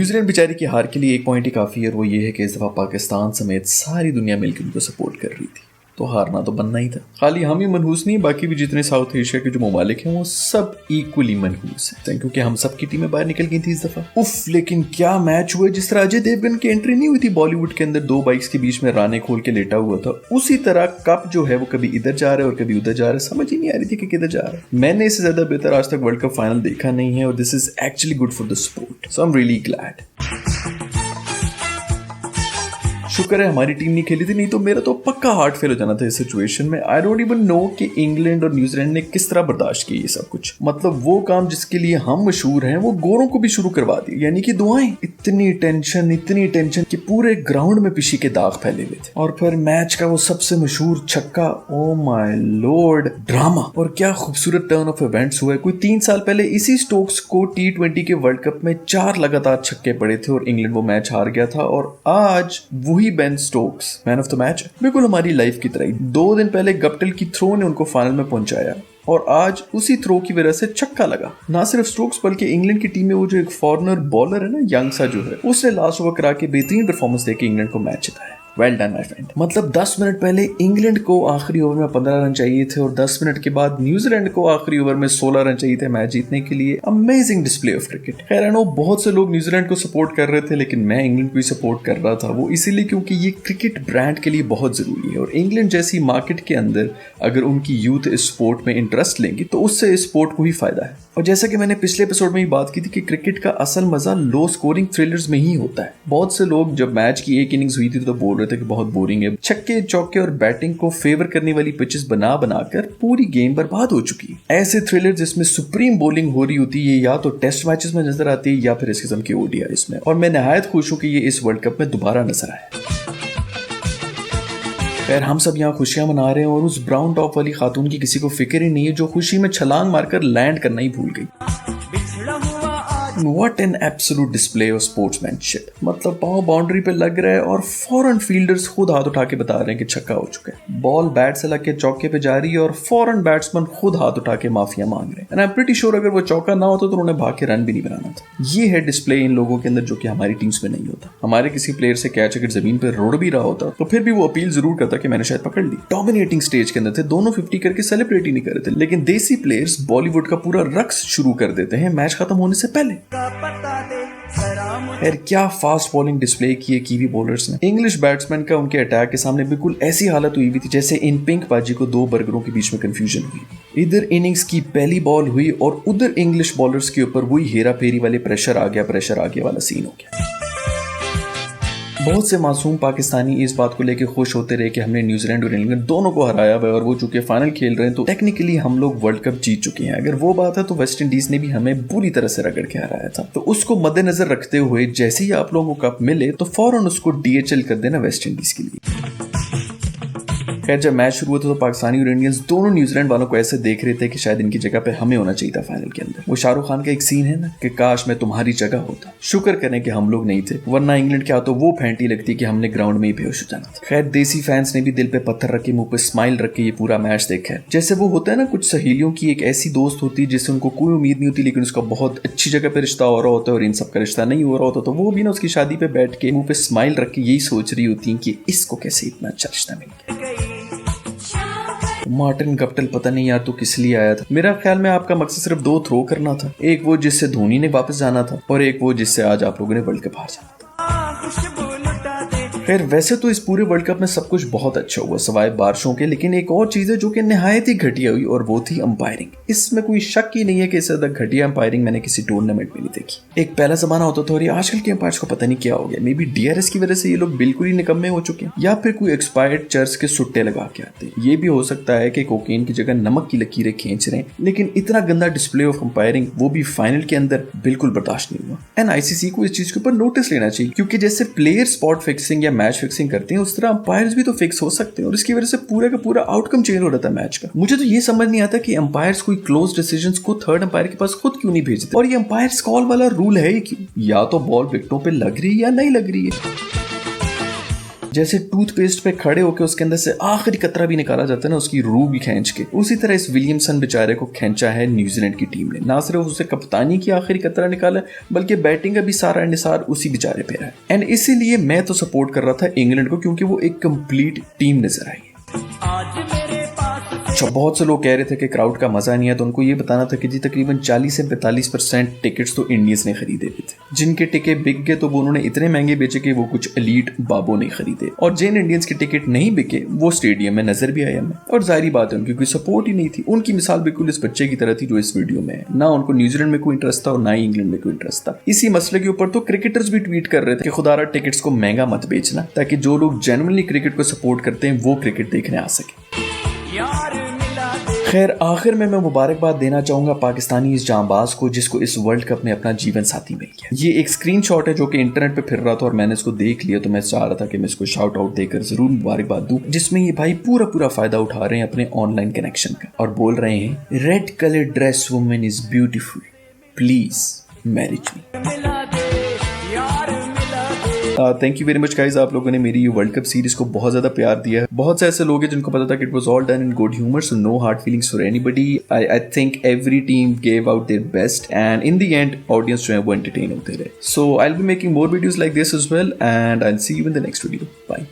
New Zealand बेचारी की हार के लिए एक पॉइंट ही काफी है और वो ये है कि इस दफा पाकिस्तान समेत सारी दुनिया मिलकर उनको सपोर्ट कर रही थी, तो हारना तो बनना ही था। खाली हम ही मनहूस नहीं, बाकी भी जितने साउथ एशिया के जो ममालिक हैं वो सब इक्वली मनहूस हैं, क्योंकि हम सब की टीमें बाहर निकल गई थी इस दफा। उफ, लेकिन क्या मैच हुआ। जिस तरह अजय देवगन की एंट्री नहीं हुई थी बॉलीवुड के अंदर 2 बाइक्स के बीच में राने खोल के लेटा हुआ था, उसी तरह कप जो है वो कभी इधर जा रहा है और कभी उधर जा रहा है, समझ ही नहीं आ रही थी कि किधर जा रहा है। मैंने इससे ज्यादा बेहतर आज तक वर्ल्ड कप फाइनल देखा नहीं है और this is actually good for the sport, so I am really glad. शुक्र है हमारी टीम नहीं खेली थी, नहीं तो मेरा तो पक्का हार्ट फेल हो जाना था इस सिचुएशन में। आई डोंट इवन नो कि इंग्लैंड और न्यूजीलैंड ने किस तरह बर्दाश्त किया ये सब कुछ। मतलब वो काम जिसके लिए हम मशहूर हैं वो गोरों को भी शुरू करवा दिया, यानी कि दुआएं। इतनी टेंशन कि पूरे ग्राउंड में पिशी के दाग फैले हुए थे। और फिर मैच का वो सबसे मशहूर छक्का, ओ माय लॉर्ड, ड्रामा। और क्या खूबसूरत टर्न ऑफ इवेंट्स हुआ है। कोई 3 साल पहले इसी स्टोक्स को T20 के वर्ल्ड कप में 4 लगातार छक्के पड़े थे और इंग्लैंड वो मैच हार गया था, और आज वही Ben Stokes man of the match. बिल्कुल हमारी लाइफ की तरह ही 2 दिन पहले गप्टिल की थ्रो ने उनको फाइनल में पहुंचाया और आज उसी थ्रो की वजह से छक्का लगा। ना सिर्फ स्टोक्स बल्कि इंग्लैंड की टीम में वो जो एक फॉरनर बॉलर है ना, यंग सा जो है, उसने लास्ट ओवर करा के बेहतरीन परफॉर्मेंस देके इंग्लैंड को मैच जिताया। Well done my friend. मतलब 10 मिनट पहले इंग्लैंड को आखिरी ओवर में 15 रन चाहिए थे और 10 मिनट के बाद न्यूजीलैंड को आखिरी ओवर में 16 रन चाहिए थे मैच जीतने के लिए। Amazing display of cricket. खैर आई नो बहुत से लोग न्यूजीलैंड को सपोर्ट कर रहे थे, लेकिन मैं इंग्लैंड को ही सपोर्ट कर रहा था। वो इसीलिए क्योंकि ये क्रिकेट ब्रांड के लिए बहुत जरूरी है और इंग्लैंड जैसी मार्केट के अंदर अगर उनकी यूथ इस स्पोर्ट में इंटरेस्ट लेंगी तो उससे इस स्पोर्ट को ही फायदा है। और जैसा कि मैंने पिछले एपिसोड में ही बात की थी कि क्रिकेट का असल मजा लो स्कोरिंग थ्रिलर्स में ही होता है। बहुत से लोग जब मैच की एक इनिंग्स हुई थी तो बोल रहे थे कि बहुत बोरिंग है, छक्के चौके और बैटिंग को फेवर करने वाली पिचेस बना बनाकर पूरी गेम बर्बाद हो चुकी है। ऐसे थ्रिलर जिसमें सुप्रीम बॉलिंग हो रही होती है या तो टेस्ट मैचेस में नजर आती है या फिर इस किस्म की ओडीआईस में, और मैं निहायत खुश हूं कि ये इस वर्ल्ड कप में दोबारा नजर आया। खैर हम सब यहाँ खुशियां मना रहे हैं और उस ब्राउन टॉप वाली खातून की किसी को फिक्र ही नहीं है जो खुशी में छलांग मारकर लैंड करना ही भूल गई। What an absolute display of sportsmanship। मतलब पांव बाउंड्री पे लग रहा है और फौरन फील्डर्स खुद हाथ उठा के बता रहे हैं कि छक्का हो चुका है। बॉल बैट से लग के चौके पे जा रही है और फौरन बैट्समैन खुद हाथ उठा के माफिया मांग रहे हैं। And I am pretty sure अगर वो चौका ना होता तो उन्होंने भाग के रन भी नहीं बनाना था। ये है डिस्प्ले इन लोगों के अंदर जो कि हमारी टीम्स में नहीं होता। हमारे किसी प्लेयर से कैच अगर जमीन पे रोड भी रहा होता तो फिर भी वो अपील जरूर करता कि मैंने शायद पकड़ ली। डोमिनेटिंग स्टेज के अंदर थे, दोनों 50 करके सेलिब्रेट ही नहीं कर रहे थे, लेकिन देसी प्लेयर्स बॉलीवुड का पूरा रक्स शुरू कर देते हैं मैच खत्म होने से पहले। खैर क्या फास्ट बॉलिंग डिस्प्ले की है कीवी बॉलर्स ने। इंग्लिश बैट्समैन का उनके अटैक के सामने बिल्कुल ऐसी हालत हुई थी जैसे इन पिंक बाजी को 2 बर्गरों के बीच में कंफ्यूजन हुई। इधर इनिंग्स की पहली बॉल हुई और उधर इंग्लिश बॉलर्स के ऊपर वही हेरा फेरी वाले प्रेशर आ गया वाला सीन हो गया। बहुत से मासूम पाकिस्तानी इस बात को लेकर खुश होते रहे कि हमने न्यूजीलैंड और इंग्लैंड दोनों को हराया हुआ है और वो चूंकि फाइनल खेल रहे हैं तो टेक्निकली हम लोग वर्ल्ड कप जीत चुके हैं। अगर वो बात है तो वेस्ट इंडीज ने भी हमें बुरी तरह से रगड़ के हराया था, तो उसको मद्देनजर रखते हुए जैसे ही आप लोगों को कप मिले तो फौरन उसको DHL कर देना वेस्ट इंडीज के लिए। खैर जब मैच शुरू हुआ तो पाकिस्तानी और इंडियंस दोनों न्यूजीलैंड वालों को ऐसे देख रहे थे कि शायद इनकी जगह पे हमें होना चाहिए था फाइनल के अंदर। वो शाहरुख खान का एक सीन है ना कि काश मैं तुम्हारी जगह होता। शुक्र करें कि हम लोग नहीं थे, वरना इंग्लैंड के हाथों वो फेंटी लगती कि हमने ग्राउंड में ही बेहोश हो जाना था। खैर देसी फैंस ने भी दिल पे पत्थर रख के मुंह पे स्माइल रख के ये पूरा मैच देखा है। जैसे वो होता है ना कुछ सहेलियों की एक ऐसी दोस्त होती है जिससे उनको कोई उम्मीद नहीं होती लेकिन उसका बहुत अच्छी जगह पे रिश्ता हो रहा होता है और इन सब का रिश्ता नहीं हो रहा होता, तो वो भी ना उसकी शादी पे बैठ के मुंह पे स्माइल रख के यही सोच रही होती है कि इसको कैसे इतना अच्छा रिश्ता मिल गया। मार्टिन गप्टिल पता नहीं यार तू किस लिए आया था। मेरा ख्याल में आपका मकसद सिर्फ 2 थ्रो करना था, एक वो जिससे धोनी ने वापस जाना था और एक वो जिससे आज आप लोगों ने वर्ल्ड कप हार जाना था। खैर वैसे तो इस पूरे वर्ल्ड कप में सब कुछ बहुत अच्छा हुआ सवाए बारिशों के, लेकिन एक और चीज है जो कि निहायत ही घटिया हुई और वो थी अंपायरिंग। इसमें कोई शक ही नहीं है कि इससे ज्यादा घटिया अंपायरिंग मैंने किसी टूर्नामेंट में नहीं देखी। एक पहला जमाना होता था और ये आजकल के अंपायर्स को पता नहीं क्या हो गया। मे बी DRS की वजह से ये लोग बिल्कुल ही निकम्मे हो चुके हैं या फिर कोई एक्सपायर्ड चर्च के सुट्टे लगा के आते हैं। ये भी हो सकता है कि कोकेन की जगह नमक की लकीरें खींच रहे हैं, लेकिन इतना गंदा डिस्प्ले ऑफ अंपायरिंग वो भी फाइनल के अंदर बिल्कुल बर्दाश्त नहीं हुआ। एंड ICC को इस चीज के ऊपर नोटिस लेना चाहिए, क्योंकि जैसे प्लेयर स्पॉट फिक्सिंग या मैच फिक्सिंग करते हैं उस तरह अंपायर्स भी तो फिक्स हो सकते हैं और इसकी वजह से पूरा का पूरा आउटकम चेंज हो रहा था मैच का। मुझे तो ये समझ नहीं आता कि अंपायर्स कोई क्लोज डिसीजंस को थर्ड अंपायर के पास खुद क्यों नहीं भेजते, और ये अंपायर्स कॉल वाला रूल है ही क्यों? या तो बॉल विकेटों पे लग रही है या नहीं लग रही है। जैसे टूथपेस्ट पे खड़े होकर उसके अंदर से आखिरी कतरा भी निकाला जाता है ना, उसकी रूह भी खींच के, उसी तरह इस विलियमसन बेचारे को खींचा है न्यूजीलैंड की टीम ने। ना सिर्फ उसे कप्तानी की आखिरी कतरा निकाला, बल्कि बैटिंग का भी सारा निसार उसी बेचारे पे है। एंड इसीलिए मैं तो सपोर्ट कर रहा था इंग्लैंड को, क्योंकि वो एक कंप्लीट टीम नजर आई। अच्छा, बहुत से लोग कह रहे थे कि क्राउड का मजा नहीं है, तो उनको ये बताना था कि जी तकरीबन 40 से 45% टिकट्स तो इंडियंस ने खरीदे हुए थे। जिनके टिकट बिक गए तो वो उन्होंने इतने महंगे बेचे कि वो कुछ एलीट बाबों ने खरीदे, और जिन इंडियंस के टिकट नहीं बिके वो स्टेडियम में नजर भी आए हमें। और जाहिर बात है उनकी कोई सपोर्ट ही नहीं थी। उनकी मिसाल बिल्कुल इस बच्चे की तरह थी जो इस वीडियो में है। ना उनको न्यूजीलैंड में कोई इंटरेस्ट था और ना ही इंग्लैंड में कोई इंटरेस्ट था। इसी मसले के ऊपर तो क्रिकेटर्स भी ट्वीट कर रहे थे कि खुदारा टिकट्स को महंगा मत बेचना, ताकि जो लोग जेन्युइनली क्रिकेट को सपोर्ट करते हैं वो क्रिकेट देखने आ सके। खैर, आखिर में मैं मुबारकबाद देना चाहूंगा पाकिस्तानी इस जांबाज को जिसको इस वर्ल्ड कप में अपना जीवन साथी मिल गया। ये एक स्क्रीनशॉट है जो कि इंटरनेट पे फिर रहा था और मैंने इसको देख लिया, तो मैं चाह रहा था कि मैं इसको शाउट आउट देकर जरूर मुबारकबाद दूं, जिसमें ये भाई पूरा फायदा उठा रहे हैं अपने ऑनलाइन कनेक्शन का और बोल रहे हैं, red colour dress woman is beautiful, please marriage me. Thank you very much guys, आप लोगों ने मेरी ये वर्ल्ड कप सीरीज को बहुत ज्यादा प्यार दिया है। बहुत से ऐसे लोग हैं जिनको पता था कि it was all done in good humour, so no hard feelings for anybody. I think every team gave out their best and in the end audience जो है वो एंटरटेन होते रहे। So I will be making more videos like this as well and I will see you in the next video. Bye.